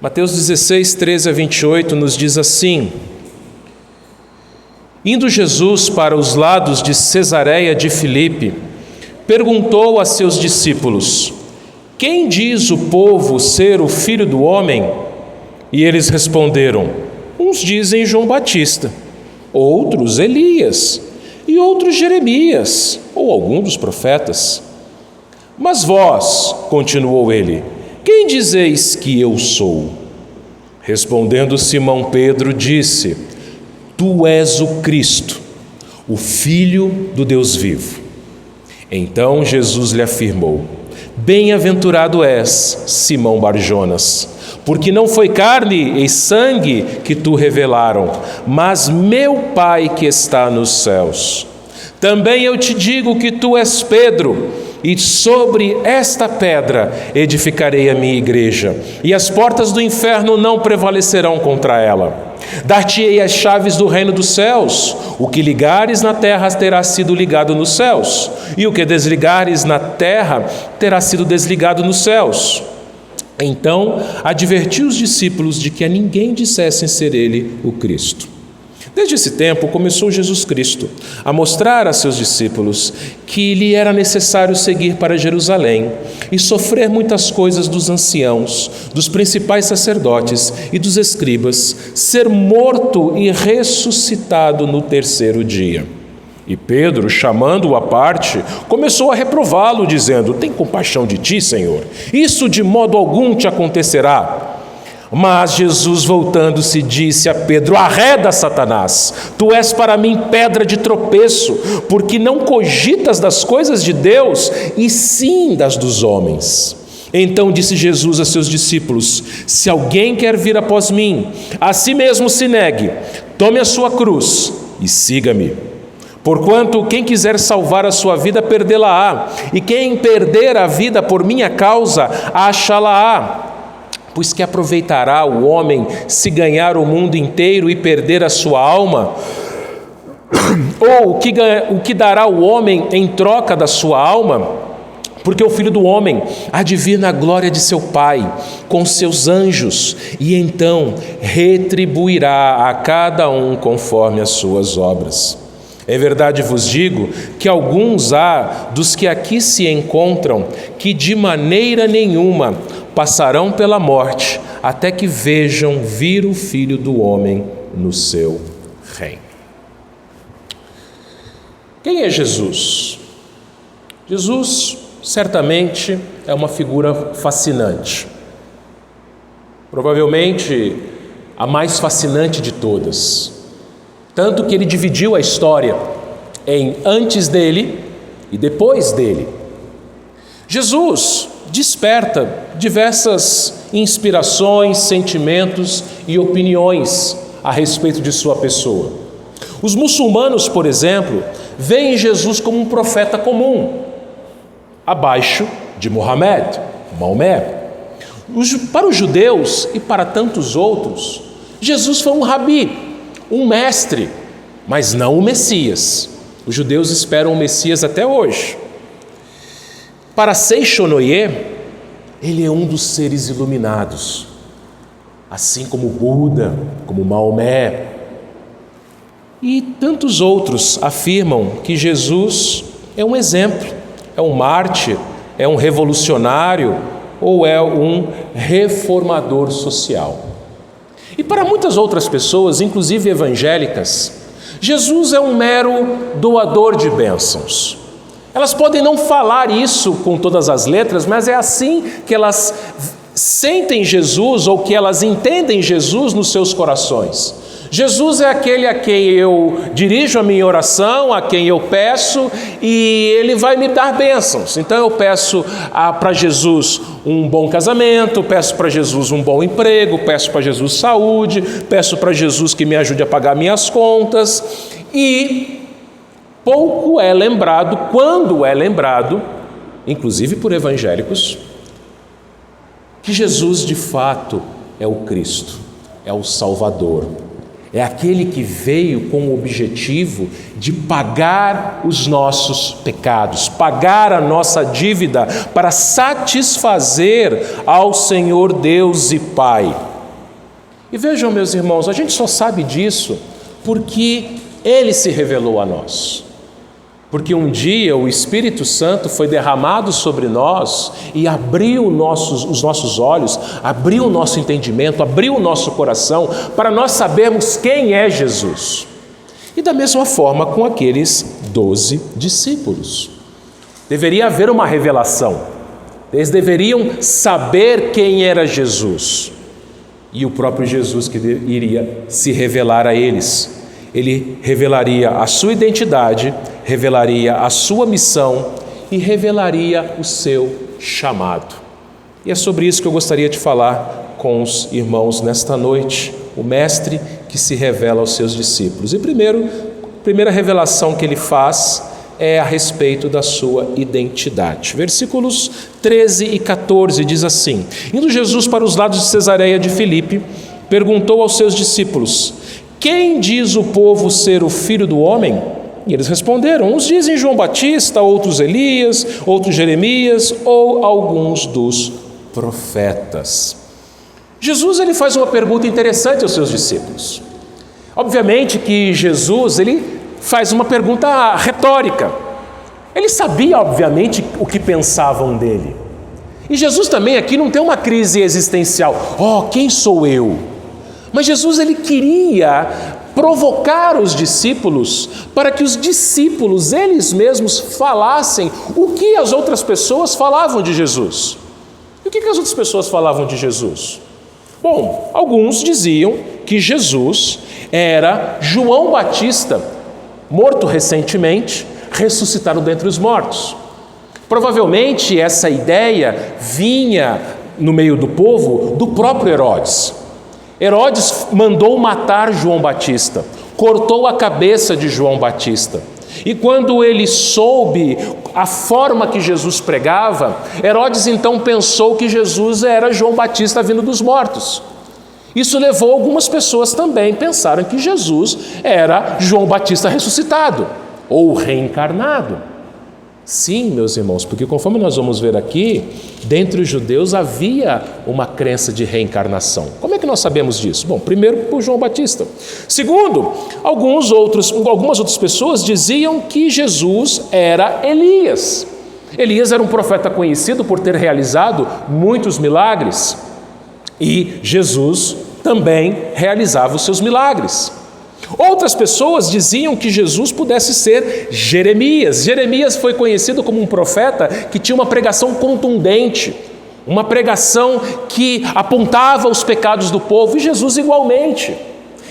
Mateus 16, 13 a 28 nos diz assim: Indo Jesus para os lados de Cesareia de Filipe, perguntou a seus discípulos: Quem diz o povo ser o Filho do Homem? E eles responderam: Uns dizem João Batista, outros Elias, e outros Jeremias, ou algum dos profetas. Mas vós, continuou ele, quem dizeis que eu sou? Respondendo Simão Pedro, disse: Tu és o Cristo, o Filho do Deus vivo. Então Jesus lhe afirmou: Bem-aventurado és, Simão Barjonas, porque não foi carne e sangue que tu revelaram, mas meu Pai que está nos céus. Também eu te digo que tu és Pedro, e sobre esta pedra edificarei a minha igreja, e as portas do inferno não prevalecerão contra ela. Dar-te-ei as chaves do reino dos céus. O que ligares na terra terá sido ligado nos céus, e o que desligares na terra terá sido desligado nos céus. Então advertiu os discípulos de que a ninguém dissessem ser ele o Cristo. Desde esse tempo começou Jesus Cristo a mostrar a seus discípulos que lhe era necessário seguir para Jerusalém e sofrer muitas coisas dos anciãos, dos principais sacerdotes e dos escribas, ser morto e ressuscitado no terceiro dia. E Pedro, chamando-o à parte, começou a reprová-lo, dizendo: Tem compaixão de ti, Senhor, isso de modo algum te acontecerá. Mas Jesus, voltando-se, disse a Pedro: Arreda, Satanás, tu és para mim pedra de tropeço, porque não cogitas das coisas de Deus, e sim das dos homens. Então disse Jesus a seus discípulos: Se alguém quer vir após mim, a si mesmo se negue, tome a sua cruz e siga-me. Porquanto quem quiser salvar a sua vida, perdê-la-á, e quem perder a vida por minha causa, achá-la-á. Pois que aproveitará o homem se ganhar o mundo inteiro e perder a sua alma? Ou o que dará o homem em troca da sua alma? Porque o Filho do Homem há de vir na glória de seu Pai, com seus anjos, e então retribuirá a cada um conforme as suas obras. Em verdade vos digo que alguns há dos que aqui se encontram que de maneira nenhuma passarão pela morte até que vejam vir o Filho do Homem no seu reino. Quem é Jesus? Jesus certamente é uma figura fascinante. Provavelmente a mais fascinante de todas. Tanto que ele dividiu a história em antes dele e depois dele. Jesus desperta diversas inspirações, sentimentos e opiniões a respeito de sua pessoa. Os muçulmanos, por exemplo, veem Jesus como um profeta comum, abaixo de Maomé. Para os judeus e para tantos outros, Jesus foi um rabi, um mestre, mas não o Messias. Os judeus esperam o Messias até hoje. Para Seixonoye, ele é um dos seres iluminados, assim como Buda, como Maomé. E tantos outros afirmam que Jesus é um exemplo, é um mártir, é um revolucionário ou é um reformador social. E para muitas outras pessoas, inclusive evangélicas, Jesus é um mero doador de bênçãos. Elas podem não falar isso com todas as letras, mas é assim que elas sentem Jesus ou que elas entendem Jesus nos seus corações. Jesus é aquele a quem eu dirijo a minha oração, a quem eu peço, e ele vai me dar bênçãos. Então eu peço para Jesus um bom casamento, peço para Jesus um bom emprego, peço para Jesus saúde, peço para Jesus que me ajude a pagar minhas contas. E pouco é lembrado, quando é lembrado, inclusive por evangélicos, que Jesus de fato é o Cristo, é o Salvador, É aquele que veio com o objetivo de pagar os nossos pecados, pagar a nossa dívida para satisfazer ao Senhor Deus e Pai. E vejam, meus irmãos, a gente só sabe disso porque Ele se revelou a nós. Porque um dia o Espírito Santo foi derramado sobre nós e abriu os nossos olhos, abriu o nosso entendimento, abriu o nosso coração para nós sabermos quem é Jesus. E da mesma forma com aqueles 12 discípulos. Deveria haver uma revelação. Eles deveriam saber quem era Jesus. E o próprio Jesus que iria se revelar a eles. Ele revelaria a sua identidade, revelaria a sua missão e revelaria o seu chamado. E é sobre isso que eu gostaria de falar com os irmãos nesta noite, o Mestre que se revela aos seus discípulos. E primeira revelação que ele faz é a respeito da sua identidade. Versículos 13 e 14 diz assim: Indo Jesus para os lados de Cesareia de Filipe, perguntou aos seus discípulos: Quem diz o povo ser o Filho do Homem? E eles responderam: uns dizem João Batista, outros Elias, outros Jeremias ou alguns dos profetas. Jesus ele faz uma pergunta interessante aos seus discípulos. Obviamente que Jesus ele faz uma pergunta retórica. Ele sabia, obviamente, o que pensavam dele. E Jesus também aqui não tem uma crise existencial. Quem sou eu? Mas Jesus ele queria provocar os discípulos para que os discípulos, eles mesmos, falassem o que as outras pessoas falavam de Jesus. E o que as outras pessoas falavam de Jesus? Bom, alguns diziam que Jesus era João Batista, morto recentemente, ressuscitado dentre os mortos. Provavelmente essa ideia vinha no meio do povo do próprio Herodes. Herodes mandou matar João Batista, cortou a cabeça de João Batista. E quando ele soube a forma que Jesus pregava, Herodes então pensou que Jesus era João Batista vindo dos mortos. Isso levou algumas pessoas também a pensarem que Jesus era João Batista ressuscitado ou reencarnado. Sim, meus irmãos, porque conforme nós vamos ver aqui, dentre os judeus havia uma crença de reencarnação. Como é que nós sabemos disso? Bom, primeiro por João Batista. Segundo, algumas outras pessoas diziam que Jesus era Elias. Elias era um profeta conhecido por ter realizado muitos milagres e Jesus também realizava os seus milagres. Outras pessoas diziam que Jesus pudesse ser Jeremias. Jeremias foi conhecido como um profeta que tinha uma pregação contundente, uma pregação que apontava os pecados do povo, e Jesus igualmente.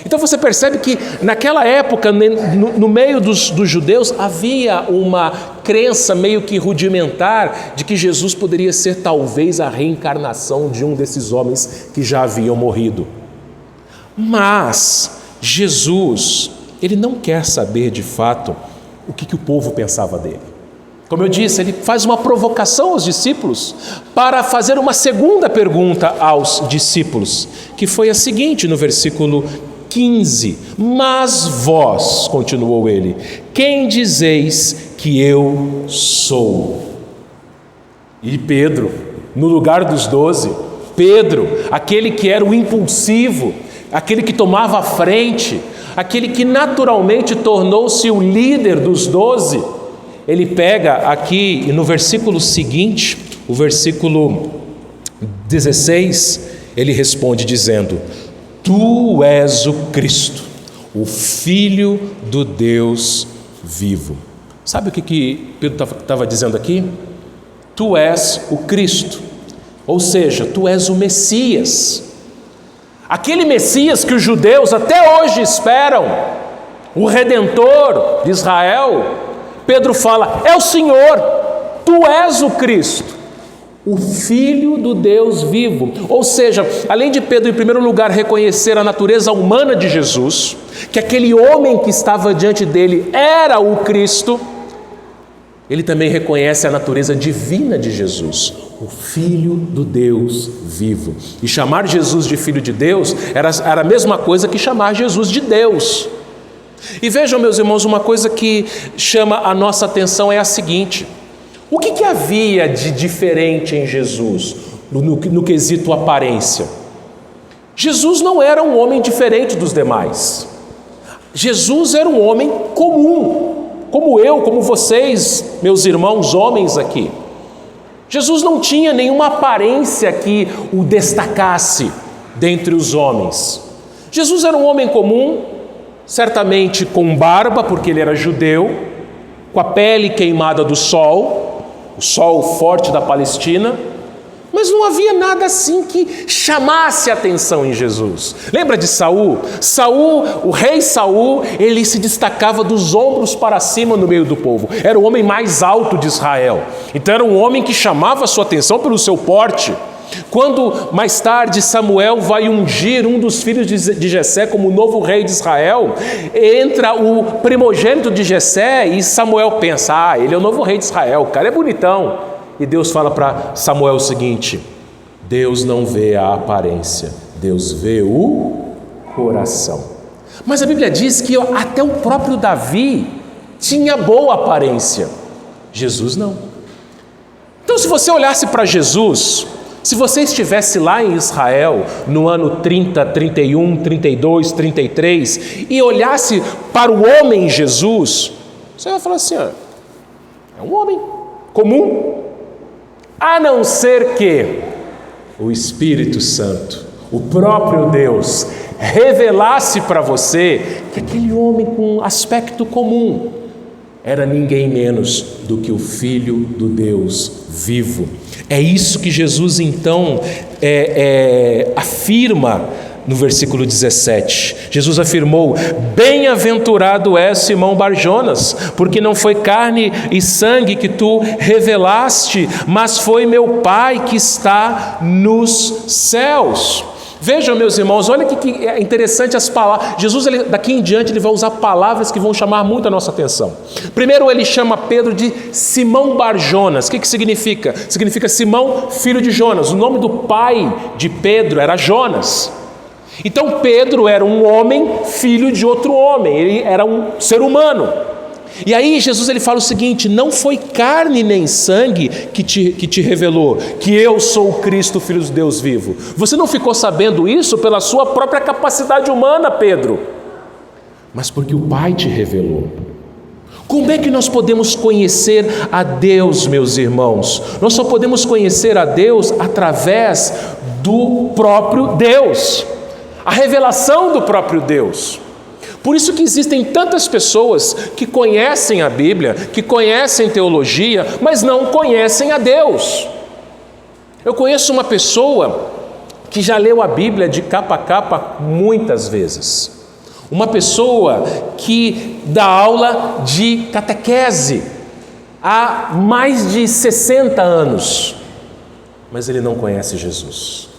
Então você percebe que naquela época, no meio dos judeus, havia uma crença meio que rudimentar de que Jesus poderia ser talvez a reencarnação de um desses homens que já haviam morrido. Mas Jesus, ele não quer saber de fato o que o povo pensava dele. Como eu disse, ele faz uma provocação aos discípulos para fazer uma segunda pergunta aos discípulos, que foi a seguinte no versículo 15: Mas vós, continuou ele, quem dizeis que eu sou? E Pedro, no lugar dos 12, Pedro, aquele que era o impulsivo, aquele que tomava a frente, aquele que naturalmente tornou-se o líder dos 12, ele pega aqui no versículo seguinte, o versículo 16, ele responde dizendo: Tu és o Cristo, o Filho do Deus vivo. Sabe o que Pedro estava dizendo aqui? Tu és o Cristo, ou seja, tu és o Messias. Aquele Messias que os judeus até hoje esperam, o Redentor de Israel. Pedro fala: é o Senhor, tu és o Cristo, o Filho do Deus vivo. Ou seja, além de Pedro em primeiro lugar reconhecer a natureza humana de Jesus, que aquele homem que estava diante dele era o Cristo, ele também reconhece a natureza divina de Jesus, o Filho do Deus vivo. E chamar Jesus de Filho de Deus era a mesma coisa que chamar Jesus de Deus. E vejam, meus irmãos, uma coisa que chama a nossa atenção é a seguinte: o que havia de diferente em Jesus, no quesito aparência? Jesus não era um homem diferente dos demais. Jesus era um homem comum, como eu, como vocês, meus irmãos homens aqui. Jesus não tinha nenhuma aparência que o destacasse dentre os homens. Jesus era um homem comum, certamente com barba, porque ele era judeu, com a pele queimada do sol, o sol forte da Palestina, mas não havia nada assim que chamasse a atenção em Jesus. Lembra de Saul? O rei Saul, ele se destacava dos ombros para cima no meio do povo. Era o homem mais alto de Israel. Então era um homem que chamava a sua atenção pelo seu porte. Quando mais tarde Samuel vai ungir um dos filhos de Jessé como novo rei de Israel, entra o primogênito de Jessé e Samuel pensa: ele é o novo rei de Israel, o cara é bonitão. E Deus fala para Samuel o seguinte: Deus não vê a aparência, Deus vê o coração. Mas a Bíblia diz que até o próprio Davi tinha boa aparência, Jesus não. Então, se você olhasse para Jesus, se você estivesse lá em Israel no ano 30, 31, 32, 33 e olhasse para o homem Jesus, você vai falar assim: é um homem comum, a não ser que o Espírito Santo, o próprio Deus, revelasse para você que aquele homem com aspecto comum era ninguém menos do que o Filho do Deus vivo. É isso que Jesus então afirma no versículo 17. Jesus afirmou: bem-aventurado és Simão Barjonas, porque não foi carne e sangue que tu revelaste, mas foi meu Pai que está nos céus. Vejam, meus irmãos, olha que é interessante as palavras. Jesus, daqui em diante, ele vai usar palavras que vão chamar muito a nossa atenção. Primeiro, ele chama Pedro de Simão Barjonas. O que significa? Significa Simão, filho de Jonas. O nome do pai de Pedro era Jonas. Então Pedro era um homem, filho de outro homem, ele era um ser humano. E aí Jesus ele fala o seguinte: não foi carne nem sangue que te revelou que eu sou o Cristo, Filho de Deus vivo. Você não ficou sabendo isso pela sua própria capacidade humana, Pedro, mas porque o Pai te revelou. Como é que nós podemos conhecer a Deus, meus irmãos? Nós só podemos conhecer a Deus através do próprio Deus, a revelação do próprio Deus. Por isso que existem tantas pessoas que conhecem a Bíblia, que conhecem teologia, mas não conhecem a Deus. Eu conheço uma pessoa que já leu a Bíblia de capa a capa muitas vezes. Uma pessoa que dá aula de catequese há mais de 60 anos, mas ele não conhece Jesus.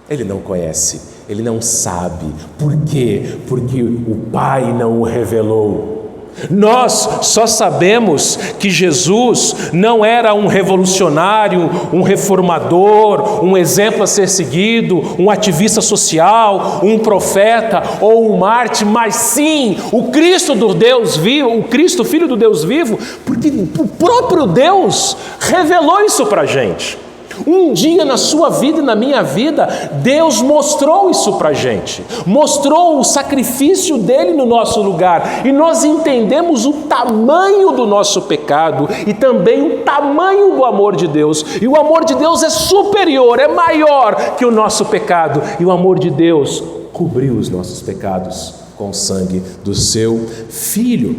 Ele não conhece, ele não sabe. Por quê? Porque o Pai não o revelou. Nós só sabemos que Jesus não era um revolucionário, um reformador, um exemplo a ser seguido, um ativista social, um profeta ou um mártir, mas sim o Cristo do Deus vivo, o Cristo, Filho do Deus vivo, porque o próprio Deus revelou isso para a gente. Um dia na sua vida e na minha vida, Deus mostrou isso para a gente, mostrou o sacrifício dele no nosso lugar, e nós entendemos o tamanho do nosso pecado e também o tamanho do amor de Deus. E o amor de Deus é superior, é maior que o nosso pecado, e o amor de Deus cobriu os nossos pecados com o sangue do seu Filho.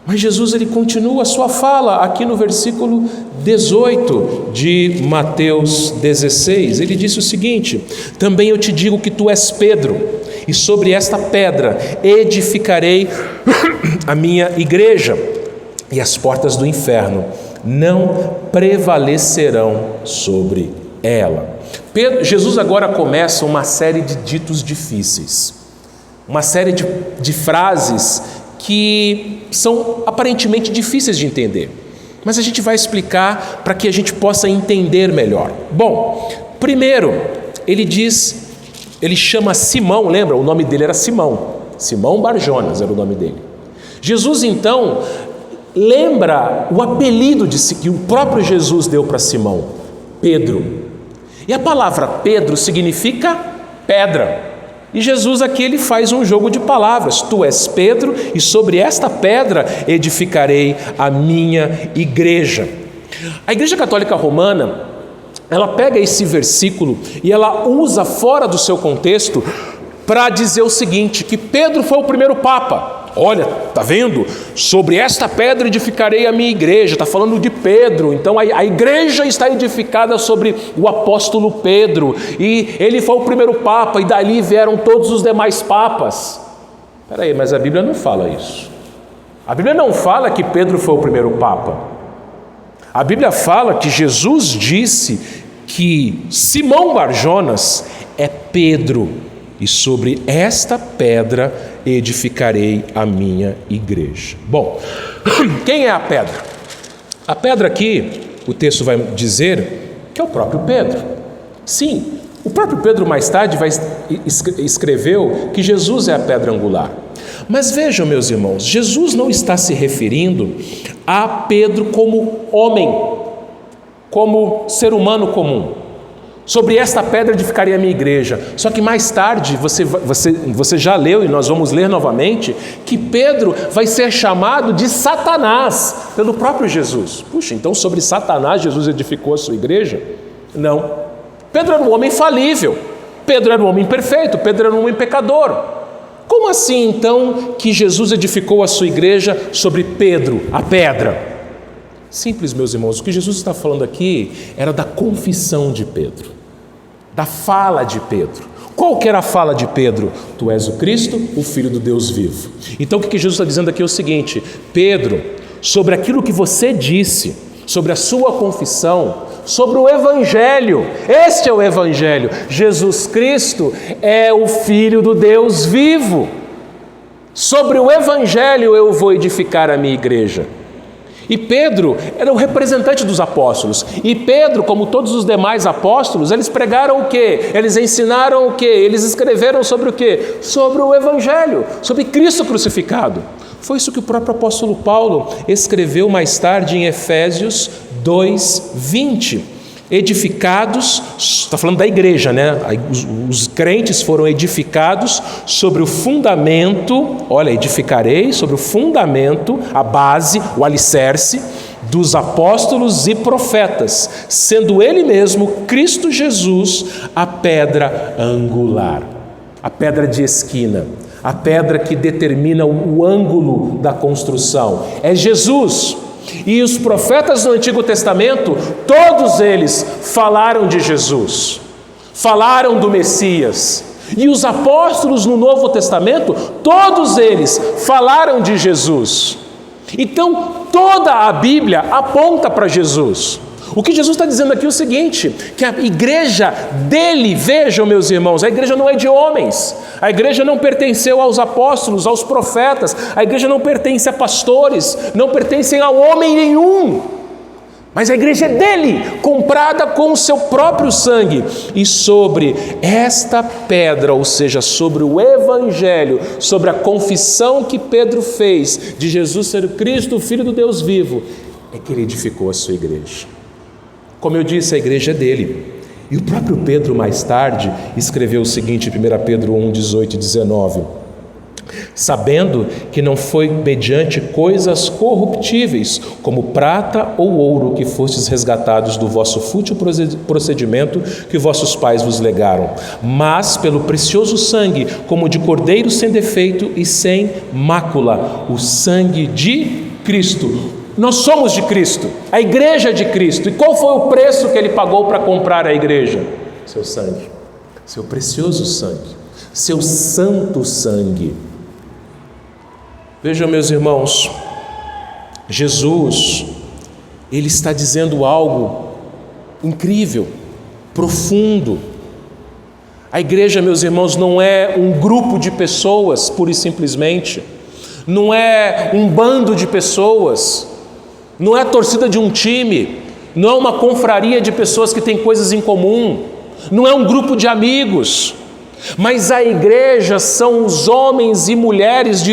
Mas Jesus ele continua a sua fala aqui no versículo 18 de Mateus 16. Ele disse o seguinte: também eu te digo que tu és Pedro, e sobre esta pedra edificarei a minha igreja, e as portas do inferno não prevalecerão sobre ela. Jesus agora começa uma série de ditos difíceis, uma série de frases que são aparentemente difíceis de entender. mas a gente vai explicar para que a gente possa entender melhor. Bom, primeiro, ele chama Simão, lembra? O nome dele era Simão. Simão Barjonas era o nome dele. Jesus, então, lembra o apelido que o próprio Jesus deu para Simão, Pedro. E a palavra Pedro significa pedra. E Jesus aqui ele faz um jogo de palavras. Tu és Pedro e sobre esta pedra edificarei a minha igreja. A Igreja Católica Romana, ela pega esse versículo e ela usa fora do seu contexto para dizer o seguinte, que Pedro foi o primeiro Papa. Olha, tá vendo? Sobre esta pedra edificarei a minha igreja. Está falando de Pedro. Então a igreja está edificada sobre o apóstolo Pedro. E ele foi o primeiro Papa e dali vieram todos os demais papas. Espera aí, mas a Bíblia não fala isso. A Bíblia não fala que Pedro foi o primeiro Papa. A Bíblia fala que Jesus disse que Simão Barjonas é Pedro. E sobre esta pedra edificarei a minha igreja. Bom, quem é a pedra? A pedra aqui, o texto vai dizer que é o próprio Pedro. Sim, o próprio Pedro mais tarde escreveu que Jesus é a pedra angular. Mas vejam, meus irmãos, Jesus não está se referindo a Pedro como homem, como ser humano comum. Sobre esta pedra edificaria a minha igreja. Só que mais tarde, você já leu e nós vamos ler novamente, que Pedro vai ser chamado de Satanás pelo próprio Jesus. Puxa, então sobre Satanás Jesus edificou a sua igreja? Não. Pedro era um homem falível. Pedro era um homem perfeito. Pedro era um homem pecador. Como assim então que Jesus edificou a sua igreja sobre Pedro, a pedra? Simples, meus irmãos, o que Jesus está falando aqui era da confissão de Pedro, da fala de Pedro. Qual que era a fala de Pedro? Tu és o Cristo, o Filho do Deus vivo. Então o que Jesus está dizendo aqui é o seguinte: Pedro, sobre aquilo que você disse, sobre a sua confissão, sobre o Evangelho, este é o Evangelho, Jesus Cristo é o Filho do Deus vivo. Sobre o Evangelho eu vou edificar a minha igreja. E Pedro era o representante dos apóstolos. E Pedro, como todos os demais apóstolos, eles pregaram o quê? Eles ensinaram o quê? Eles escreveram sobre o quê? Sobre o Evangelho, sobre Cristo crucificado. Foi isso que o próprio apóstolo Paulo escreveu mais tarde em Efésios 2:20. Edificados, está falando da igreja, né? Os crentes foram edificados sobre o fundamento, olha, edificarei sobre o fundamento, a base, o alicerce dos apóstolos e profetas, sendo ele mesmo, Cristo Jesus, a pedra angular, a pedra de esquina, a pedra que determina o ângulo da construção. É Jesus. E os profetas do Antigo Testamento, todos eles falaram de Jesus, falaram do Messias. E os apóstolos no Novo Testamento, todos eles falaram de Jesus. Então, toda a Bíblia aponta para Jesus. O que Jesus está dizendo aqui é o seguinte, que a igreja dele, vejam meus irmãos, a igreja não é de homens, a igreja não pertenceu aos apóstolos, aos profetas, a igreja não pertence a pastores, não pertencem a homem nenhum, mas a igreja é dele, comprada com o seu próprio sangue. E sobre esta pedra, ou seja, sobre o Evangelho, sobre a confissão que Pedro fez de Jesus ser Cristo, o Filho do Deus vivo, é que ele edificou a sua igreja. Como eu disse, a igreja é dele. E o próprio Pedro, mais tarde, escreveu o seguinte, 1 Pedro 1, 18 e 19. Sabendo que não foi mediante coisas corruptíveis, como prata ou ouro, que fostes resgatados do vosso fútil procedimento que vossos pais vos legaram, mas pelo precioso sangue, como de cordeiro sem defeito e sem mácula, o sangue de Cristo. Nós somos de Cristo, a igreja é de Cristo. E qual foi o preço que ele pagou para comprar a igreja? Seu sangue, seu precioso sangue, seu santo sangue. Vejam, meus irmãos, Jesus, ele está dizendo algo incrível, profundo. A igreja, meus irmãos, não é um grupo de pessoas, pura e simplesmente, não é um bando de pessoas. não é a torcida de um time, não é uma confraria de pessoas que têm coisas em comum, não é um grupo de amigos, mas a igreja são os homens e mulheres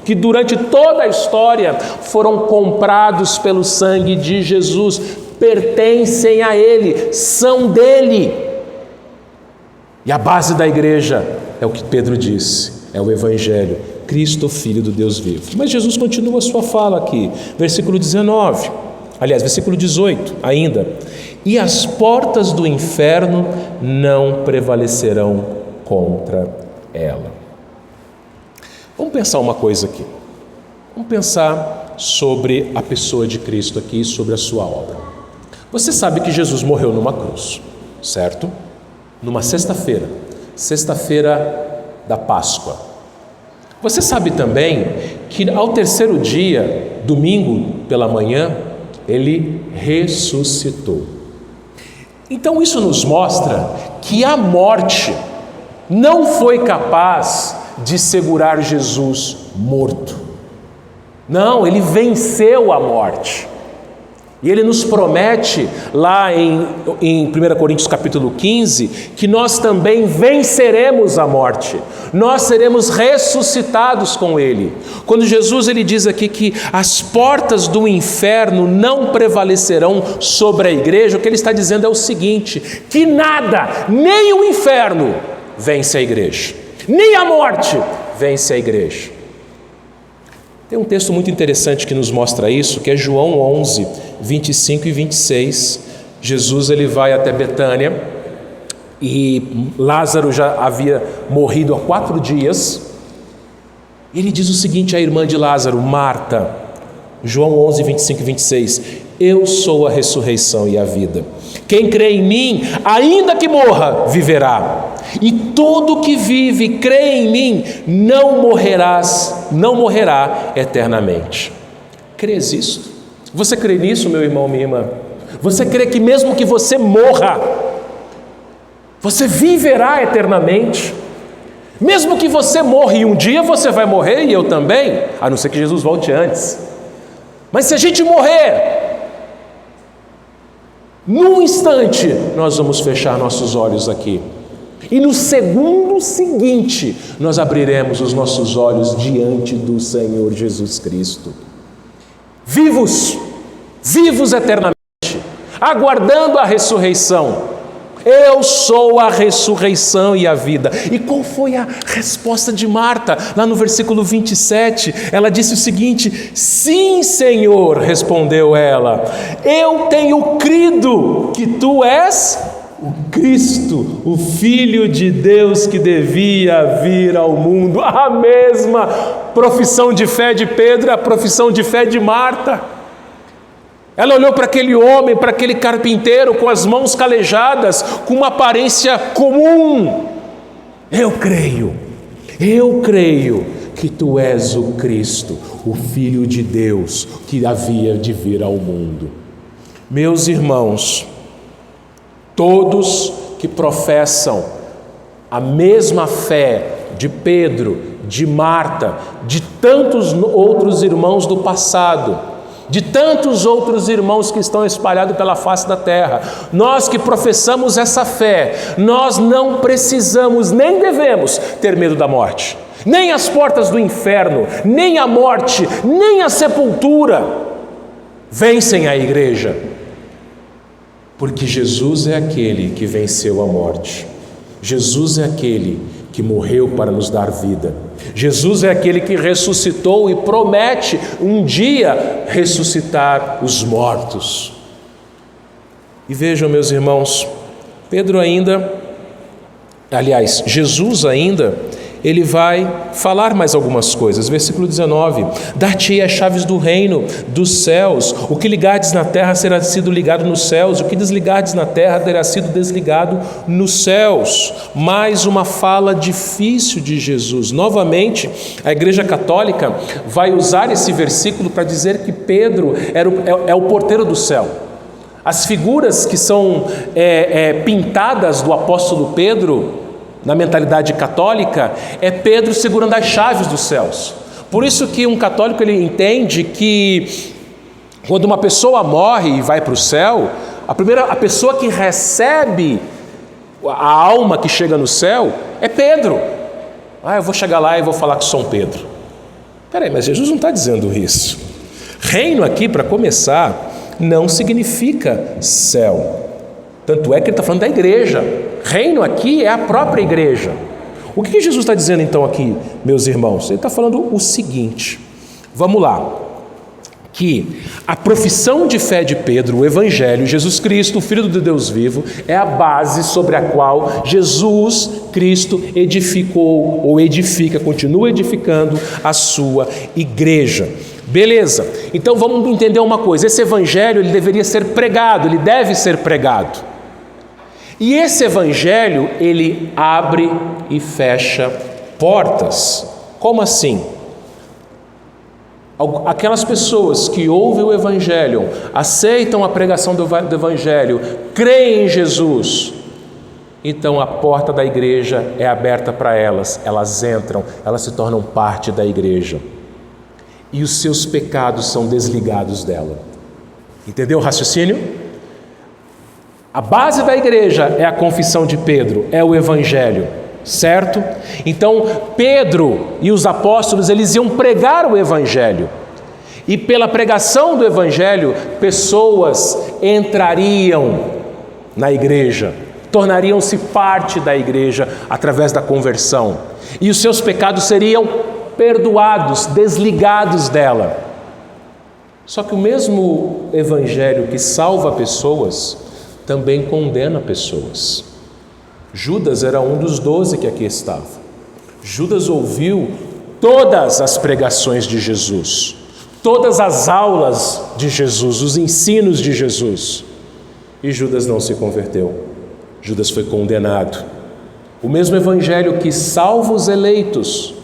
que durante toda a história foram comprados pelo sangue de Jesus, pertencem a Ele, são dele. E a base da igreja é o que Pedro disse, é o Evangelho, Cristo, Filho do Deus vivo. Mas Jesus continua a sua fala aqui, versículo 19, aliás, versículo 18 ainda. E as portas do inferno não prevalecerão contra ela. Vamos pensar uma coisa aqui. Vamos pensar sobre a pessoa de Cristo aqui, sobre a sua obra. Você sabe que Jesus morreu numa cruz, certo? Numa sexta-feira da Páscoa. Você sabe também que ao terceiro dia, domingo pela manhã, ele ressuscitou. Então isso nos mostra que a morte não foi capaz de segurar Jesus morto. Não, ele venceu a morte. E ele nos promete lá em 1 Coríntios capítulo 15, que nós também venceremos a morte. Nós seremos ressuscitados com ele. Quando Jesus ele diz aqui que as portas do inferno não prevalecerão sobre a igreja, o que ele está dizendo é o seguinte, que nada, nem o inferno vence a igreja, nem a morte vence a igreja. Tem um texto muito interessante que nos mostra isso, que é João 11, 25 e 26. Jesus ele vai até Betânia e Lázaro já havia morrido há 4 dias. Ele diz o seguinte à irmã de Lázaro, Marta, João 11, 25 e 26, eu sou a ressurreição e a vida. Quem crê em mim, ainda que morra, viverá. E todo que vive e crê em mim, não morrerá eternamente. Crês isto? Você crê nisso, meu irmão, minha irmã? Você crê que mesmo que você morra, você viverá eternamente? Mesmo que você morra e um dia você vai morrer e eu também, a não ser que Jesus volte antes. Mas se a gente morrer, num instante nós vamos fechar nossos olhos aqui. E no segundo seguinte, nós abriremos os nossos olhos diante do Senhor Jesus Cristo. Vivos eternamente, aguardando a ressurreição. Eu sou a ressurreição e a vida. E qual foi a resposta de Marta? Lá no versículo 27, ela disse o seguinte, sim, Senhor, respondeu ela, eu tenho crido que tu és o Cristo, o Filho de Deus que devia vir ao mundo. A mesma profissão de fé de Pedro, a profissão de fé de Marta. Ela olhou para aquele homem, para aquele carpinteiro com as mãos calejadas, com uma aparência comum. Eu creio que tu és o Cristo, o Filho de Deus que havia de vir ao mundo. Meus irmãos, todos que professam a mesma fé de Pedro, de Marta, de tantos outros irmãos do passado, de tantos outros irmãos que estão espalhados pela face da terra, nós que professamos essa fé, nós não precisamos nem devemos ter medo da morte, nem as portas do inferno, nem a morte, nem a sepultura vencem a igreja. Porque Jesus é aquele que venceu a morte. Jesus é aquele que morreu para nos dar vida. Jesus é aquele que ressuscitou e promete um dia ressuscitar os mortos. E vejam, meus irmãos, Jesus ainda, ele vai falar mais algumas coisas. Versículo 19, dar-te-ei as chaves do reino dos céus, o que ligardes na terra será sido ligado nos céus, o que desligardes na terra terá sido desligado nos céus. Mais uma fala difícil de Jesus. Novamente, a Igreja Católica vai usar esse versículo para dizer que Pedro é o porteiro do céu. As figuras que são pintadas do apóstolo Pedro na mentalidade católica, é Pedro segurando as chaves dos céus. Por isso que um católico ele entende que Quando uma pessoa morre e vai para o céu, a pessoa que recebe a alma que chega no céu é Pedro. Eu vou chegar lá e vou falar com São Pedro. Peraí, mas Jesus não está dizendo isso. Reino aqui, para começar, não significa céu. Tanto é que ele está falando da igreja. Reino aqui é a própria igreja. O que Jesus está dizendo então aqui, meus irmãos? Ele está falando o seguinte, vamos lá, que a profissão de fé de Pedro, o Evangelho, Jesus Cristo, o Filho de Deus vivo, é a base sobre a qual Jesus Cristo edificou ou edifica, continua edificando a sua igreja. Beleza, então vamos entender uma coisa, esse Evangelho ele deveria ser pregado, ele deve ser pregado. E esse Evangelho, ele abre e fecha portas. Como assim? Aquelas pessoas que ouvem o Evangelho, aceitam a pregação do Evangelho, creem em Jesus, então a porta da igreja é aberta para elas, elas entram, elas se tornam parte da igreja. E os seus pecados são desligados dela. Entendeu o raciocínio? A base da igreja é a confissão de Pedro, é o Evangelho, certo? Então Pedro e os apóstolos, eles iam pregar o Evangelho. E pela pregação do Evangelho, pessoas entrariam na igreja, tornariam-se parte da igreja através da conversão. E os seus pecados seriam perdoados, desligados dela. Só que o mesmo Evangelho que salva pessoas também condena pessoas. Judas era um dos 12 que aqui estava. Judas ouviu todas as pregações de Jesus, todas as aulas de Jesus, os ensinos de Jesus. E Judas não se converteu. Judas foi condenado. O mesmo Evangelho que salva os eleitos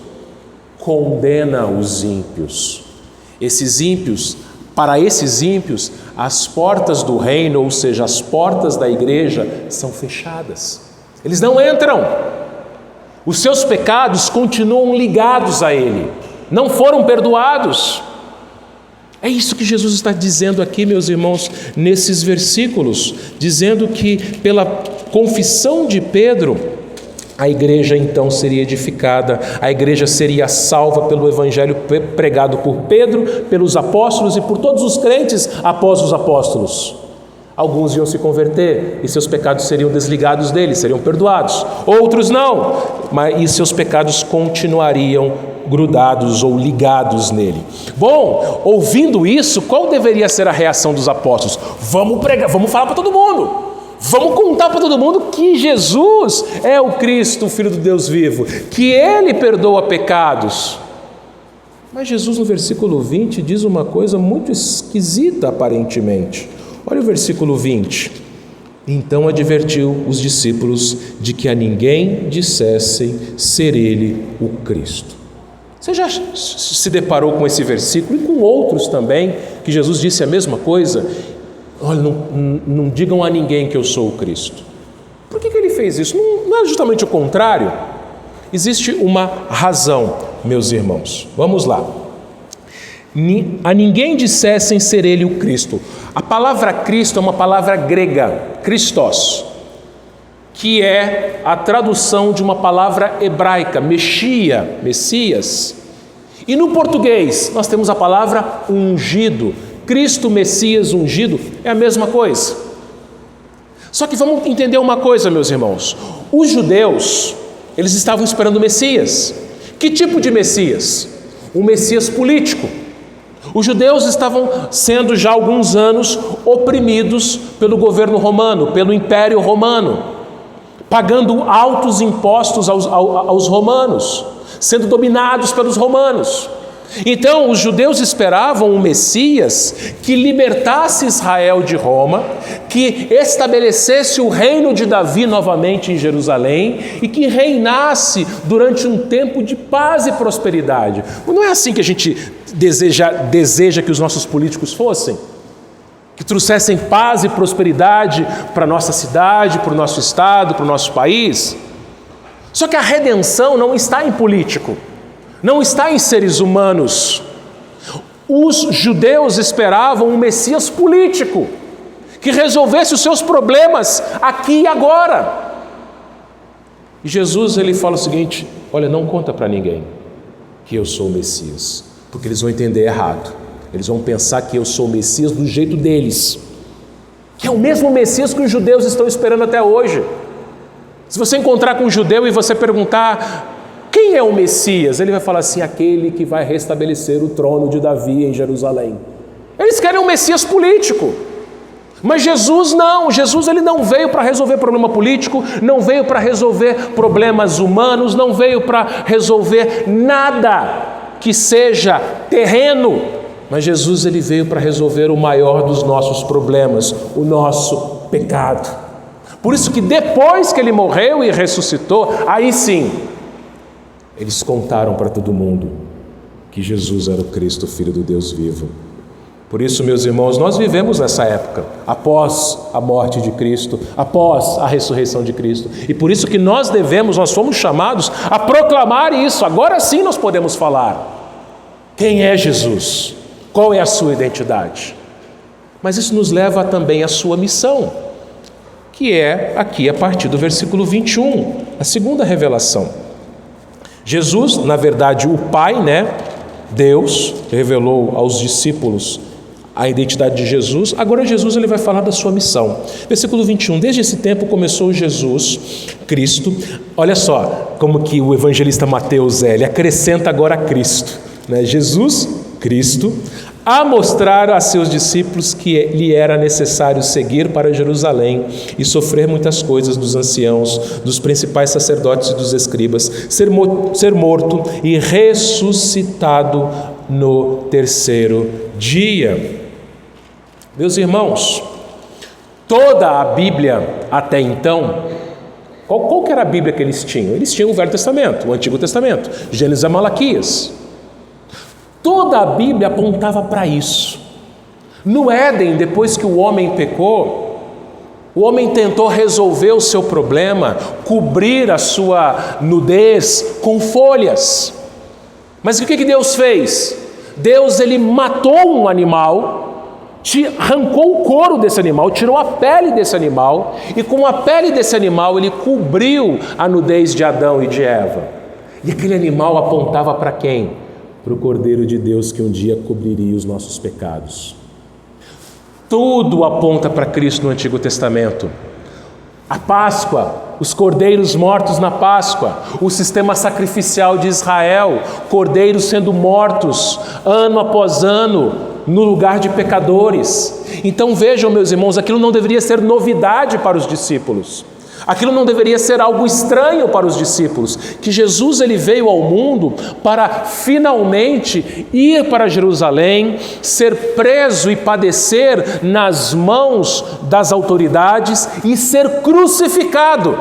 condena os ímpios. Para esses ímpios, as portas do reino, ou seja, as portas da igreja, são fechadas. Eles não entram. Os seus pecados continuam ligados a ele. Não foram perdoados. É isso que Jesus está dizendo aqui, meus irmãos, nesses versículos, dizendo que pela confissão de Pedro, a igreja então seria edificada, a igreja seria salva pelo Evangelho pregado por Pedro, pelos apóstolos e por todos os crentes após os apóstolos. Alguns iam se converter e seus pecados seriam desligados deles, seriam perdoados. Outros não, e seus pecados continuariam grudados ou ligados nele. Bom, ouvindo isso, qual deveria ser a reação dos apóstolos? Vamos pregar, vamos falar para todo mundo. Vamos contar para todo mundo que Jesus é o Cristo, o Filho do Deus vivo, que Ele perdoa pecados. Mas Jesus no versículo 20 diz uma coisa muito esquisita aparentemente. Olha o versículo 20. Então advertiu os discípulos de que a ninguém dissessem ser Ele o Cristo. Você já se deparou com esse versículo e com outros também, que Jesus disse a mesma coisa? Olha, não digam a ninguém que eu sou o Cristo. Por que ele fez isso? Não é justamente o contrário? Existe uma razão, meus irmãos. Vamos lá. A ninguém dissessem ser ele o Cristo. A palavra Cristo é uma palavra grega, Christos, que é a tradução de uma palavra hebraica, Messias. E no português nós temos a palavra ungido. Cristo, Messias, ungido, é a mesma coisa. Só que vamos entender uma coisa, meus irmãos. Os judeus, eles estavam esperando o Messias. Que tipo de Messias? Um Messias político. Os judeus estavam sendo já há alguns anos oprimidos pelo governo romano, pelo Império Romano, pagando altos impostos aos romanos, sendo dominados pelos romanos. Então, os judeus esperavam um Messias que libertasse Israel de Roma, que estabelecesse o reino de Davi novamente em Jerusalém e que reinasse durante um tempo de paz e prosperidade. Não é assim que a gente deseja que os nossos políticos fossem? Que trouxessem paz e prosperidade para a nossa cidade, para o nosso estado, para o nosso país? Só que a redenção não está em político. Não está em seres humanos. Os judeus esperavam um Messias político, que resolvesse os seus problemas aqui e agora. E Jesus, ele fala o seguinte: olha, não conta para ninguém que eu sou o Messias, porque eles vão entender errado. Eles vão pensar que eu sou o Messias do jeito deles, que é o mesmo Messias que os judeus estão esperando até hoje. Se você encontrar com um judeu e você perguntar quem é o Messias, ele vai falar assim: aquele que vai restabelecer o trono de Davi em Jerusalém. Eles querem um Messias político. Mas Jesus não, Jesus ele não veio para resolver problema político, não veio para resolver problemas humanos, não veio para resolver nada que seja terreno, mas Jesus ele veio para resolver o maior dos nossos problemas, o nosso pecado. Por isso que depois que ele morreu e ressuscitou, aí sim, eles contaram para todo mundo que Jesus era o Cristo, Filho do Deus vivo. Por isso, meus irmãos, nós vivemos nessa época, após a morte de Cristo, após a ressurreição de Cristo. E por isso que nós fomos chamados a proclamar isso. Agora sim nós podemos falar. Quem é Jesus? Qual é a sua identidade? Mas isso nos leva também à sua missão, que é aqui a partir do versículo 21, a segunda revelação. Jesus, na verdade, o Pai, Deus, revelou aos discípulos a identidade de Jesus. Agora Jesus ele vai falar da sua missão. Versículo 21, desde esse tempo começou Jesus, Cristo, olha só como que o evangelista Mateus ele acrescenta agora Cristo, Jesus, Cristo, a mostrar a seus discípulos que lhe era necessário seguir para Jerusalém e sofrer muitas coisas dos anciãos, dos principais sacerdotes e dos escribas, ser morto e ressuscitado no terceiro dia. Meus irmãos, toda a Bíblia até então, qual que era a Bíblia que eles tinham? Eles tinham o Velho Testamento, o Antigo Testamento, Gênesis a Malaquias. Toda a Bíblia apontava para isso. No Éden, depois que o homem pecou, o homem tentou resolver o seu problema, cobrir a sua nudez com folhas. Mas o que Deus fez? Deus ele matou um animal, arrancou o couro desse animal, tirou a pele desse animal, e com a pele desse animal ele cobriu a nudez de Adão e de Eva. E aquele animal apontava para quem? Para o Cordeiro de Deus que um dia cobriria os nossos pecados. Tudo aponta para Cristo no Antigo Testamento. A Páscoa, os cordeiros mortos na Páscoa, o sistema sacrificial de Israel, cordeiros sendo mortos ano após ano no lugar de pecadores. Então vejam, meus irmãos, aquilo não deveria ser novidade para os discípulos. Aquilo não deveria ser algo estranho para os discípulos, que Jesus ele veio ao mundo para finalmente ir para Jerusalém, ser preso e padecer nas mãos das autoridades e ser crucificado.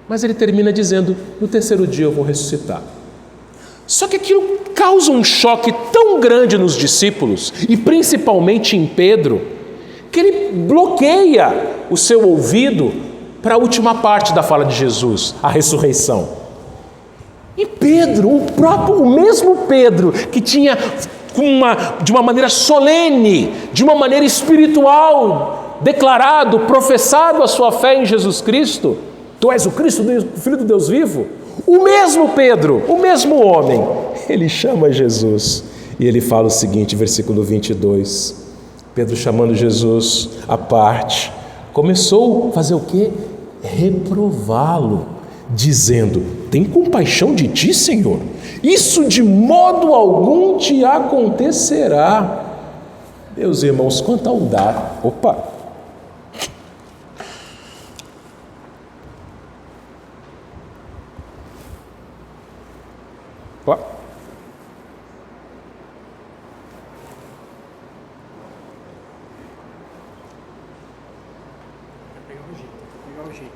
Mas ele termina dizendo: no terceiro dia eu vou ressuscitar. Só que aquilo causa um choque tão grande nos discípulos, e principalmente em Pedro, que ele bloqueia o seu ouvido para a última parte da fala de Jesus, a ressurreição. E Pedro, o mesmo Pedro, que tinha de uma maneira solene, de uma maneira espiritual, declarado, professado a sua fé em Jesus Cristo, tu és o Cristo, o Filho do Deus vivo, o mesmo Pedro, o mesmo homem, ele chama Jesus e ele fala o seguinte, versículo 22, Pedro chamando Jesus à parte, começou a fazer o quê? Reprová-lo, dizendo: tem compaixão de ti, Senhor? Isso de modo algum te acontecerá. Meus irmãos, quanta audácia. Opa! Opa!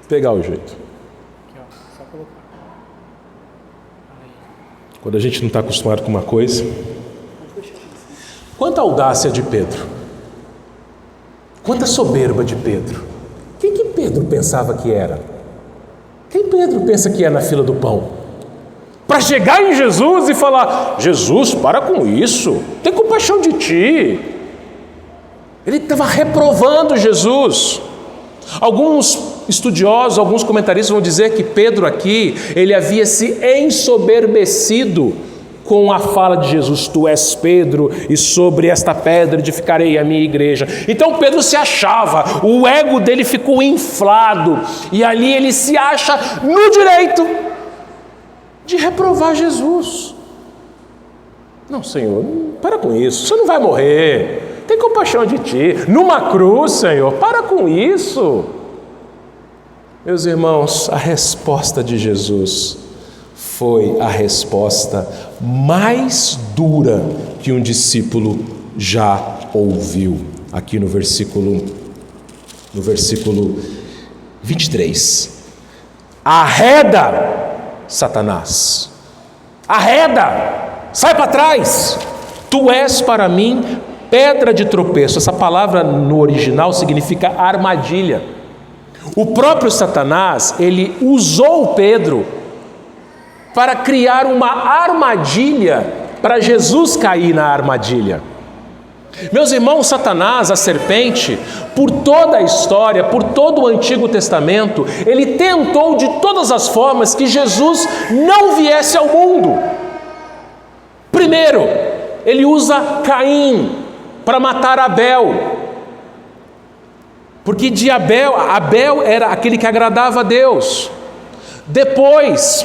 Pegar o jeito. Aqui, ó, só colocar. Aí. Quando a gente não está acostumado com uma coisa. Quanta audácia de Pedro. Quanta soberba de Pedro. Quem que Pedro pensava que era? Quem Pedro pensa que é na fila do pão? para chegar em Jesus e falar: Jesus, para com isso, tem compaixão de ti. Ele estava reprovando Jesus. Alguns estudiosos, alguns comentaristas vão dizer que Pedro aqui, ele havia se ensoberbecido com a fala de Jesus: tu és Pedro, e sobre esta pedra edificarei a minha igreja. Então Pedro se achava, o ego dele ficou inflado, e ali ele se acha no direito de reprovar Jesus. Não, Senhor, para com isso, você não vai morrer, tem compaixão de ti, numa cruz, Senhor, para com isso. Meus irmãos, a resposta de Jesus foi a resposta mais dura que um discípulo já ouviu. Aqui no versículo 23. Arreda, Satanás, arreda, sai para trás, tu és para mim pedra de tropeço. Essa palavra no original significa armadilha. O próprio Satanás, ele usou Pedro para criar uma armadilha para Jesus cair na armadilha. Meus irmãos, Satanás, a serpente, por toda a história, por todo o Antigo Testamento, ele tentou de todas as formas que Jesus não viesse ao mundo. Primeiro, ele usa Caim para matar Abel, porque de Abel era aquele que agradava a Deus. Depois,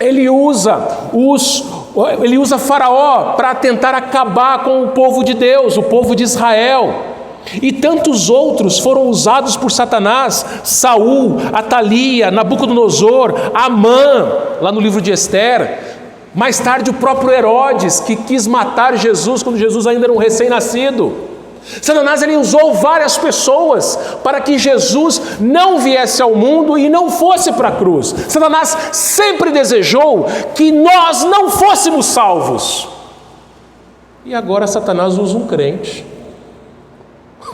ele usa Faraó para tentar acabar com o povo de Deus, o povo de Israel. E tantos outros foram usados por Satanás: Saul, Atalia, Nabucodonosor, Amã, lá no livro de Esther. Mais tarde o próprio Herodes, que quis matar Jesus quando Jesus ainda era um recém-nascido. Satanás, ele usou várias pessoas para que Jesus não viesse ao mundo e não fosse para a cruz. Satanás sempre desejou que nós não fôssemos salvos. E agora Satanás usa um crente.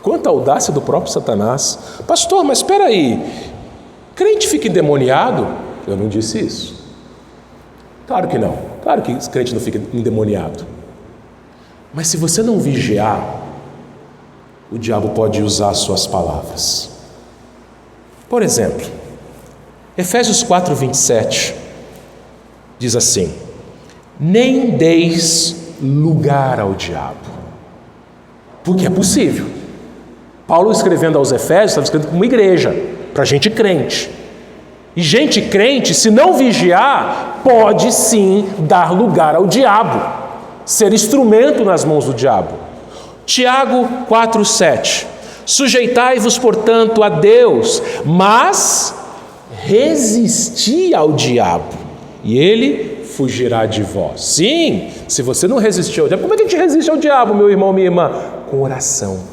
Quanta audácia do próprio Satanás. Pastor, mas espera aí, crente fica endemoniado? Eu não disse isso. Claro que não. Claro que crente não fica endemoniado. Mas se você não vigiar, o diabo pode usar suas palavras. Por exemplo, Efésios 4:27 diz assim: nem deis lugar ao diabo. Porque é possível. Paulo, escrevendo aos Efésios, estava escrevendo para uma igreja, para gente crente. E gente crente, se não vigiar, pode sim dar lugar ao diabo, ser instrumento nas mãos do diabo. Tiago 4:7: sujeitai-vos, portanto, a Deus, mas resisti ao diabo, e ele fugirá de vós. Sim, se você não resistir ao diabo, como é que a gente resiste ao diabo, meu irmão, minha irmã? Com oração.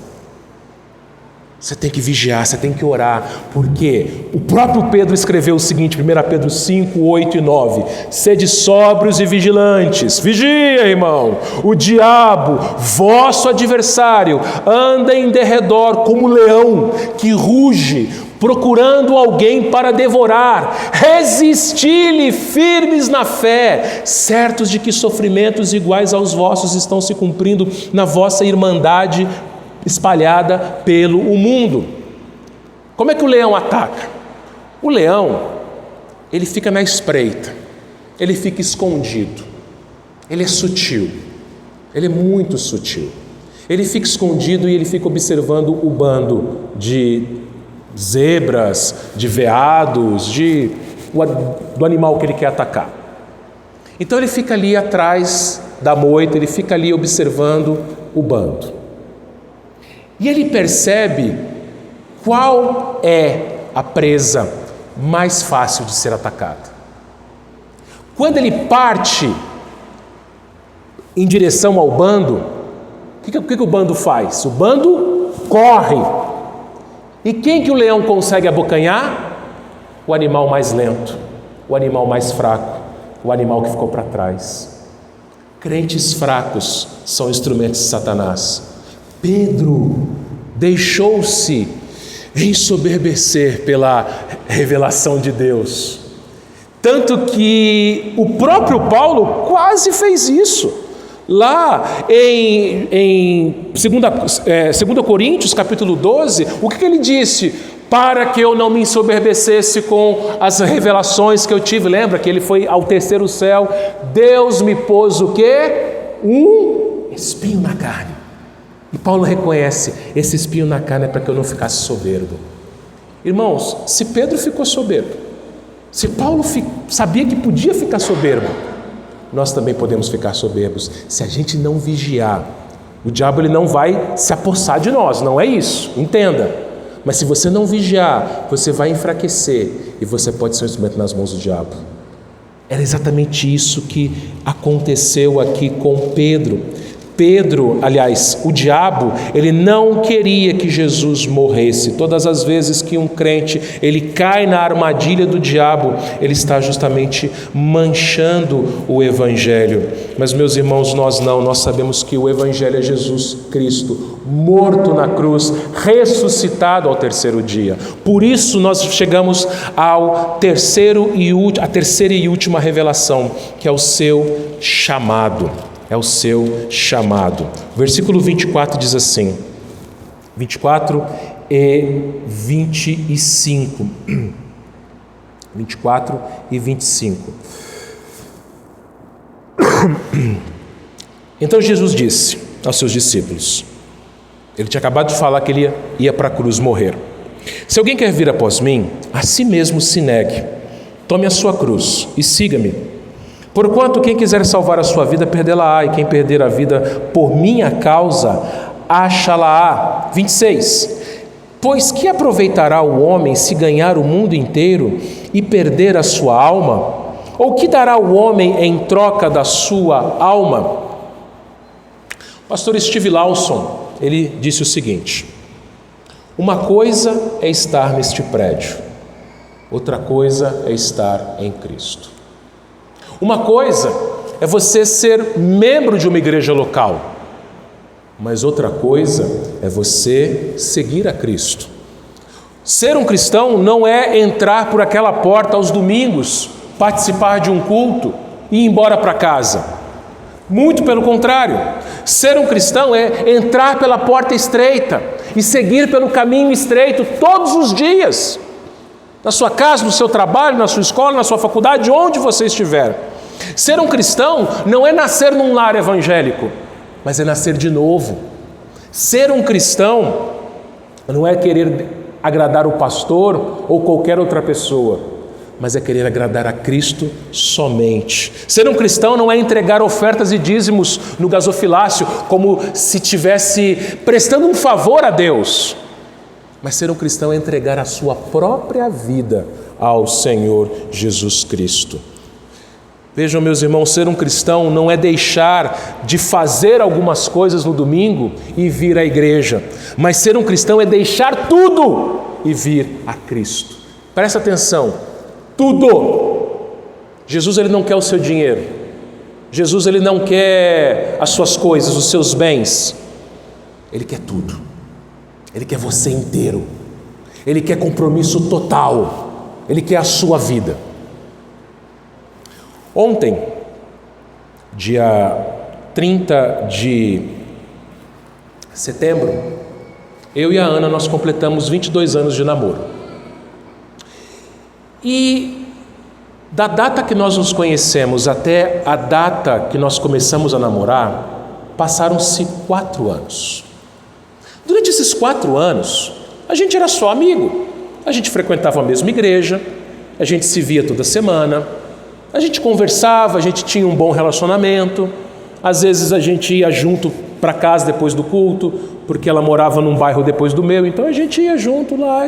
Você tem que vigiar, você tem que orar, porque o próprio Pedro escreveu o seguinte, 1 Pedro 5, 8 e 9: sede sóbrios e vigilantes. Vigia, irmão. O diabo, vosso adversário, anda em derredor como leão que ruge, procurando alguém para devorar. Resisti-lhe firmes na fé, certos de que sofrimentos iguais aos vossos estão se cumprindo na vossa irmandade espalhada pelo mundo. Como é que o leão ataca? O leão, ele fica na espreita, ele fica escondido, ele é sutil, ele é muito sutil. Ele fica escondido e ele fica observando o bando de zebras, de veados, do animal que ele quer atacar. Então ele fica ali atrás da moita, ele fica ali observando o bando. E ele percebe qual é a presa mais fácil de ser atacada. Quando ele parte em direção ao bando, o que o bando faz? O bando corre. E quem que o leão consegue abocanhar? O animal mais lento, o animal mais fraco, o animal que ficou para trás. Crentes fracos são instrumentos de Satanás. Pedro deixou-se ensoberbecer pela revelação de Deus. Tanto que o próprio Paulo quase fez isso. Lá em 2 Coríntios, capítulo 12, o que ele disse? Para que eu não me ensoberbecesse com as revelações que eu tive. Lembra que ele foi ao terceiro céu? Deus me pôs o quê? Um espinho na carne. E Paulo reconhece, esse espinho na carne é para que eu não ficasse soberbo. Irmãos, se Pedro ficou soberbo, se Paulo sabia que podia ficar soberbo, nós também podemos ficar soberbos. Se a gente não vigiar, o diabo ele não vai se apossar de nós, não é isso, entenda. Mas se você não vigiar, você vai enfraquecer e você pode ser um instrumento nas mãos do diabo. Era exatamente isso que aconteceu aqui com Pedro. O diabo, ele não queria que Jesus morresse. Todas as vezes que um crente, ele cai na armadilha do diabo, ele está justamente manchando o Evangelho. Mas, meus irmãos, nós sabemos que o Evangelho é Jesus Cristo, morto na cruz, ressuscitado ao terceiro dia. Por isso nós chegamos à terceira e última revelação, que é o seu chamado. É o seu chamado. Versículo 24 diz assim, 24 e 25. 24 e 25. Então Jesus disse aos seus discípulos, ele tinha acabado de falar que ele ia para a cruz morrer. Se alguém quer vir após mim, a si mesmo se negue, tome a sua cruz e siga-me. Porquanto quem quiser salvar a sua vida, perdê-la-á, e quem perder a vida por minha causa, achá-la-á. 26. Pois que aproveitará o homem se ganhar o mundo inteiro e perder a sua alma? Ou que dará o homem em troca da sua alma? O pastor Steve Lawson, ele disse o seguinte: uma coisa é estar neste prédio, outra coisa é estar em Cristo. Uma coisa é você ser membro de uma igreja local, mas outra coisa é você seguir a Cristo. Ser um cristão não é entrar por aquela porta aos domingos, participar de um culto e ir embora para casa. Muito pelo contrário, ser um cristão é entrar pela porta estreita e seguir pelo caminho estreito todos os dias, na sua casa, no seu trabalho, na sua escola, na sua faculdade, onde você estiver. Ser um cristão não é nascer num lar evangélico, mas é nascer de novo. Ser um cristão não é querer agradar o pastor ou qualquer outra pessoa, mas é querer agradar a Cristo somente. Ser um cristão não é entregar ofertas e dízimos no gasofilácio como se estivesse prestando um favor a Deus, mas ser um cristão é entregar a sua própria vida ao Senhor Jesus Cristo. Vejam, meus irmãos, ser um cristão não é deixar de fazer algumas coisas no domingo e vir à igreja, mas ser um cristão é deixar tudo e vir a Cristo. Presta atenção, tudo. Jesus, ele não quer o seu dinheiro. Jesus, ele não quer as suas coisas, os seus bens. Ele quer tudo. Ele quer você inteiro. Ele quer compromisso total. Ele quer a sua vida. Ontem, dia 30 de setembro, eu e a Ana, nós completamos 22 anos de namoro. E da data que nós nos conhecemos até a data que nós começamos a namorar, passaram-se 4 anos. Durante esses 4 anos, a gente era só amigo. A gente frequentava a mesma igreja, a gente se via toda semana, a gente conversava, a gente tinha um bom relacionamento. Às vezes a gente ia junto para casa depois do culto, porque ela morava num bairro depois do meu, então a gente ia junto lá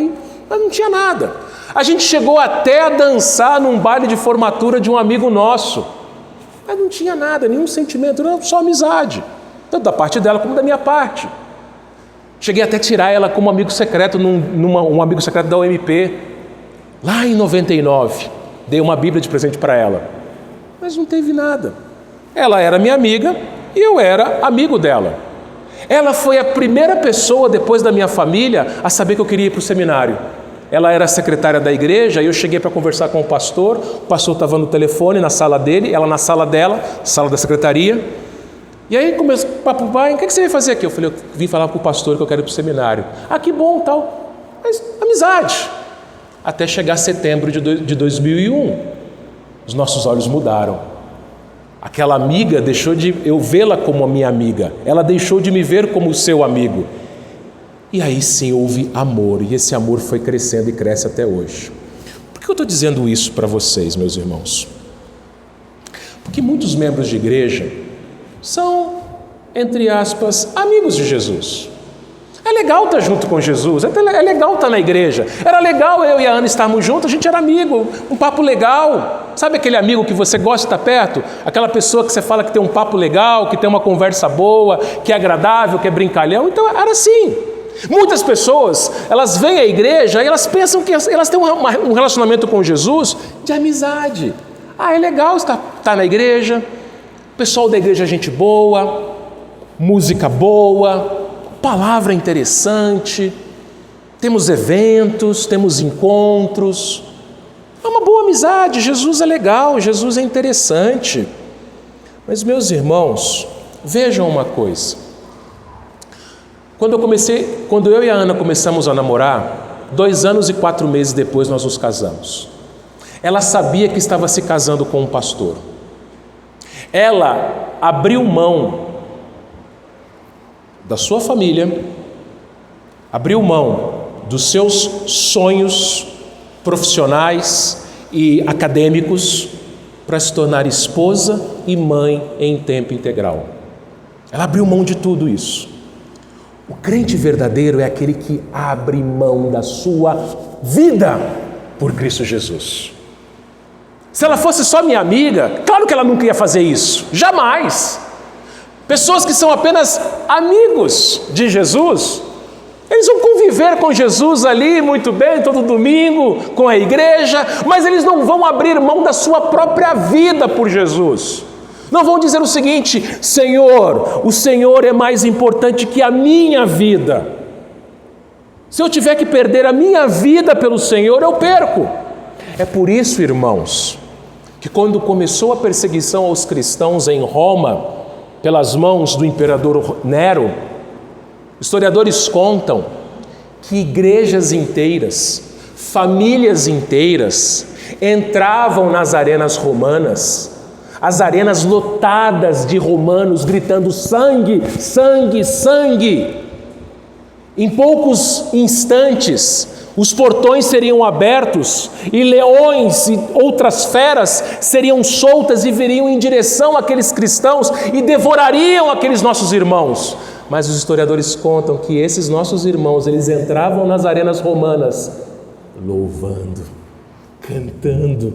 mas não tinha nada. A gente chegou até a dançar num baile de formatura de um amigo nosso, mas não tinha nada, nenhum sentimento, não, só amizade, tanto da parte dela como da minha parte. Cheguei até a tirar ela como amigo secreto, um amigo secreto da UMP, lá em 99. Dei uma Bíblia de presente para ela, mas não teve nada. Ela era minha amiga e eu era amigo dela. Ela foi a primeira pessoa depois da minha família a saber que eu queria ir para o seminário. ela era secretária da igreja, e eu cheguei para conversar com o pastor estava no telefone, na sala dele, ela na sala dela, sala da secretaria, e aí começou, papo vai, o que você veio fazer aqui? Eu falei, eu vim falar com o pastor que eu quero ir para o seminário. Ah, que bom, tal, mas amizade, até chegar setembro de 2001, os nossos olhos mudaram. Aquela amiga deixou de eu vê-la como a minha amiga, ela deixou de me ver como o seu amigo. E aí sim houve amor, e esse amor foi crescendo e cresce até hoje. Por que eu estou dizendo isso para vocês, meus irmãos? Porque muitos membros de igreja são, entre aspas, amigos de Jesus. É legal estar junto com Jesus, é legal estar na igreja. Era legal eu e a Ana estarmos juntos, a gente era amigo, um papo legal. Sabe aquele amigo que você gosta de estar perto? Aquela pessoa que você fala que tem um papo legal, que tem uma conversa boa, que é agradável, que é brincalhão. Então era assim. Muitas pessoas, elas vêm à igreja e elas pensam que elas têm um relacionamento com Jesus de amizade. Ah, é legal estar na igreja, o pessoal da igreja é gente boa, música boa, palavra interessante, temos eventos, temos encontros. É uma boa amizade, Jesus é legal, Jesus é interessante. Mas, meus irmãos, vejam uma coisa. Quando eu e a Ana começamos a namorar, 2 anos e 4 meses depois nós nos casamos. Ela sabia que estava se casando com um pastor. Ela abriu mão da sua família, abriu mão dos seus sonhos profissionais e acadêmicos para se tornar esposa e mãe em tempo integral. Ela abriu mão de tudo isso. O crente verdadeiro é aquele que abre mão da sua vida por Cristo Jesus. Se ela fosse só minha amiga, claro que ela nunca ia fazer isso, jamais. Pessoas que são apenas amigos de Jesus, eles vão conviver com Jesus ali muito bem, todo domingo, com a igreja, mas eles não vão abrir mão da sua própria vida por Jesus. Não vão dizer o seguinte: Senhor, o Senhor é mais importante que a minha vida. Se eu tiver que perder a minha vida pelo Senhor, eu perco. É por isso, irmãos, que quando começou a perseguição aos cristãos em Roma, pelas mãos do imperador Nero, historiadores contam que igrejas inteiras, famílias inteiras, entravam nas arenas romanas, as arenas lotadas de romanos gritando sangue, sangue, sangue. Em poucos instantes, os portões seriam abertos e leões e outras feras seriam soltas e viriam em direção àqueles cristãos e devorariam aqueles nossos irmãos. Mas os historiadores contam que esses nossos irmãos, eles entravam nas arenas romanas louvando, cantando.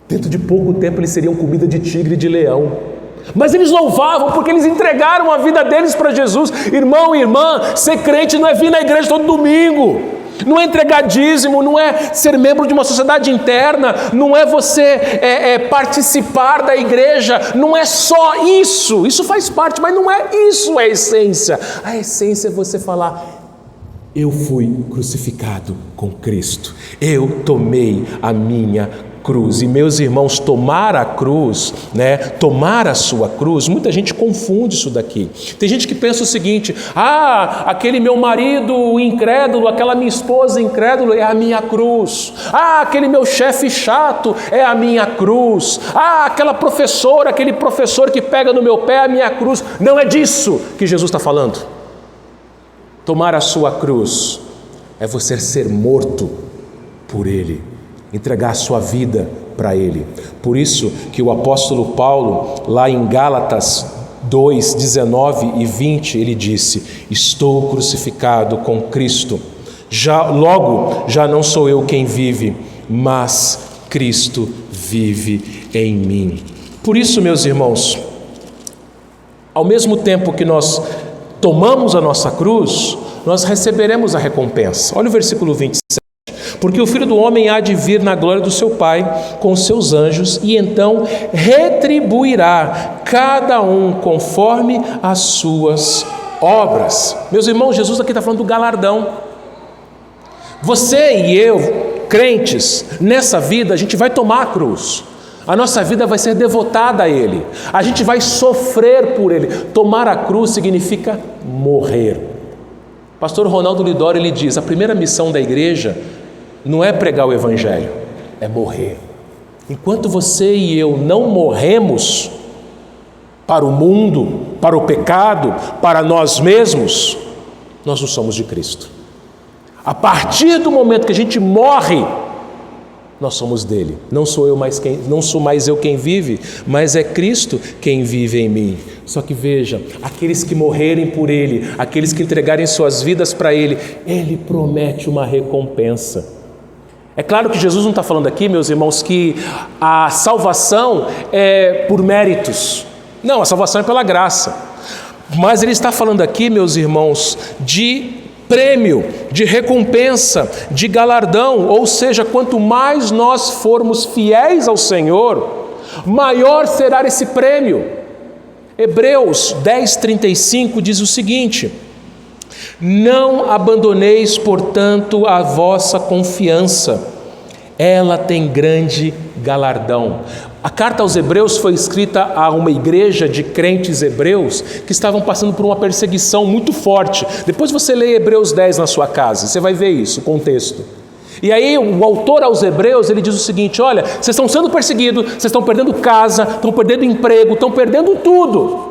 Dentro de pouco tempo eles seriam comida de tigre e de leão. Mas eles louvavam porque eles entregaram a vida deles para Jesus. Irmão e irmã, ser crente não é vir na igreja todo domingo, não é entregar dízimo, não é ser membro de uma sociedade interna, não é você participar da igreja, não é só isso. Isso faz parte, mas não é isso a essência. A essência é você falar: eu fui crucificado com Cristo, eu tomei a minha cruz. E meus irmãos, tomar a cruz, tomar a sua cruz, muita gente confunde isso daqui. Tem gente que pensa o seguinte: aquele meu marido incrédulo, aquela minha esposa incrédula é a minha cruz. Aquele meu chefe chato é a minha cruz. Aquela professora, aquele professor que pega no meu pé é a minha cruz. Não é disso que Jesus está falando. Tomar a sua cruz é você ser morto por Ele, entregar a sua vida para Ele. Por isso que o apóstolo Paulo, lá em Gálatas 2, 19 e 20, ele disse: estou crucificado com Cristo, logo já não sou eu quem vive, mas Cristo vive em mim. Por isso, meus irmãos, ao mesmo tempo que nós tomamos a nossa cruz, nós receberemos a recompensa. Olha o versículo 27. Porque o Filho do Homem há de vir na glória do seu Pai com os seus anjos, e então retribuirá cada um conforme as suas obras. Meus irmãos, Jesus aqui está falando do galardão. Você e eu, crentes, nessa vida a gente vai tomar a cruz. A nossa vida vai ser devotada a Ele. A gente vai sofrer por Ele. Tomar a cruz significa morrer. Pastor Ronaldo Lidório, ele diz, a primeira missão da igreja não é pregar o Evangelho, é morrer. Enquanto você e eu não morremos para o mundo, para o pecado, para nós mesmos, nós não somos de Cristo. A partir do momento que a gente morre, nós somos dele. Não sou mais eu quem vive, mas é Cristo quem vive em mim. Só que veja, aqueles que morrerem por ele, aqueles que entregarem suas vidas para ele, ele promete uma recompensa. É claro que Jesus não está falando aqui, meus irmãos, que a salvação é por méritos. Não, a salvação é pela graça. Mas ele está falando aqui, meus irmãos, de prêmio, de recompensa, de galardão. Ou seja, quanto mais nós formos fiéis ao Senhor, maior será esse prêmio. Hebreus 10:35 diz o seguinte: não abandoneis, portanto, a vossa confiança, ela tem grande galardão. A carta aos Hebreus foi escrita a uma igreja de crentes hebreus que estavam passando por uma perseguição muito forte. Depois você lê Hebreus 10 na sua casa, você vai ver isso, o contexto. E aí o autor aos Hebreus, ele diz o seguinte: olha, vocês estão sendo perseguidos, vocês estão perdendo casa, estão perdendo emprego, estão perdendo tudo.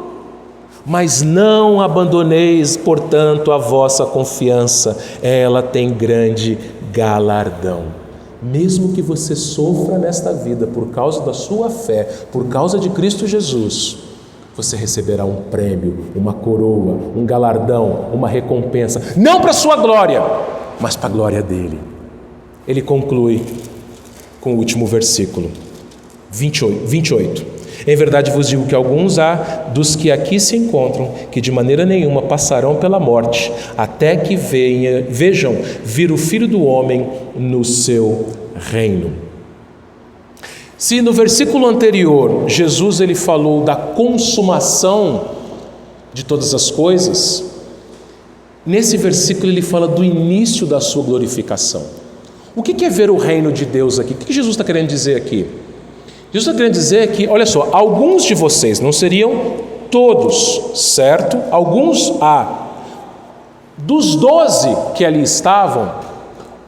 Mas não abandoneis, portanto, a vossa confiança, ela tem grande galardão. Mesmo que você sofra nesta vida por causa da sua fé, por causa de Cristo Jesus, você receberá um prêmio, uma coroa, um galardão, uma recompensa, não para a sua glória, mas para a glória dele. Ele conclui com o último versículo, 28. Em verdade vos digo que alguns há dos que aqui se encontram, que de maneira nenhuma passarão pela morte, até que vejam vir o Filho do Homem no seu reino. Se no versículo anterior, Jesus ele falou da consumação de todas as coisas, nesse versículo ele fala do início da sua glorificação. O que é ver o reino de Deus aqui? O que Jesus está querendo dizer aqui? Jesus está querendo dizer que, olha só, alguns de vocês, não seriam todos, certo? Alguns dos 12 que ali estavam,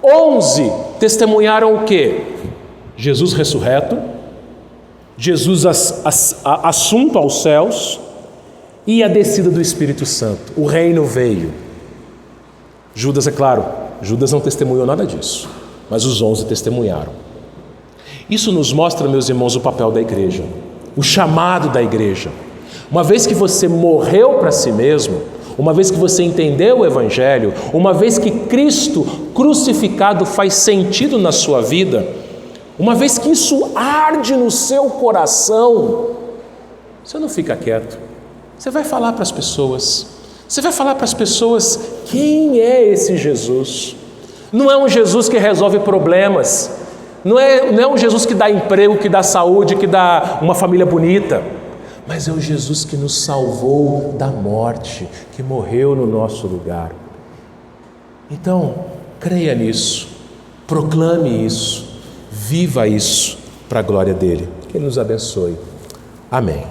11 testemunharam o quê? Jesus ressurreto, Jesus assunto aos céus e a descida do Espírito Santo. O reino veio. Judas, é claro, Judas não testemunhou nada disso, mas os 11 testemunharam. Isso nos mostra, meus irmãos, o papel da igreja, o chamado da igreja. Uma vez que você morreu para si mesmo, uma vez que você entendeu o Evangelho, uma vez que Cristo crucificado faz sentido na sua vida, uma vez que isso arde no seu coração, você não fica quieto, você vai falar para as pessoas, quem é esse Jesus? Não é um Jesus que resolve problemas, não é um Jesus que dá emprego, que dá saúde, que dá uma família bonita, mas é o Jesus que nos salvou da morte, que morreu no nosso lugar. Então, creia nisso, proclame isso, viva isso para a glória dele. Que ele nos abençoe. Amém.